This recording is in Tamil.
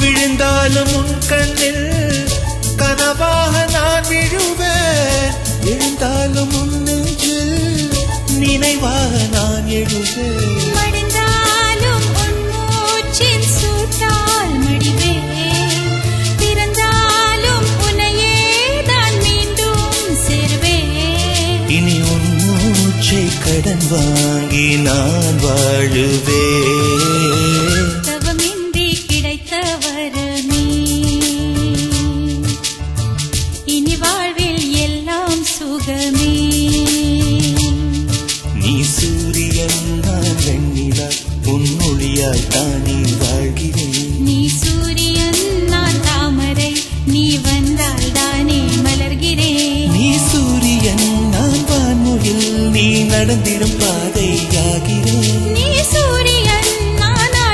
விழுந்தாலும் உன் கண்ணில் கனவாக நான் விழுவேன். எழுந்தாலும் உன் நெஞ்சில் நினைவாக நான் எழுவேன். மடிந்தாலும் உன் மூச்சின் சூட்டால் மடிவேன். பிறந்தாலும் உன்னையே தான் மீண்டும் சேர்வேன். இனி உன் மூச்சை கடன் வாங்கி நான் வாழுவேன். தவமின்றி கிடைத்த வரமே இனி வாழ்வில் எல்லாம் சுகமே. நீ சூரியன் நான் வெண்ணிலா உன் மொழியாய் தானே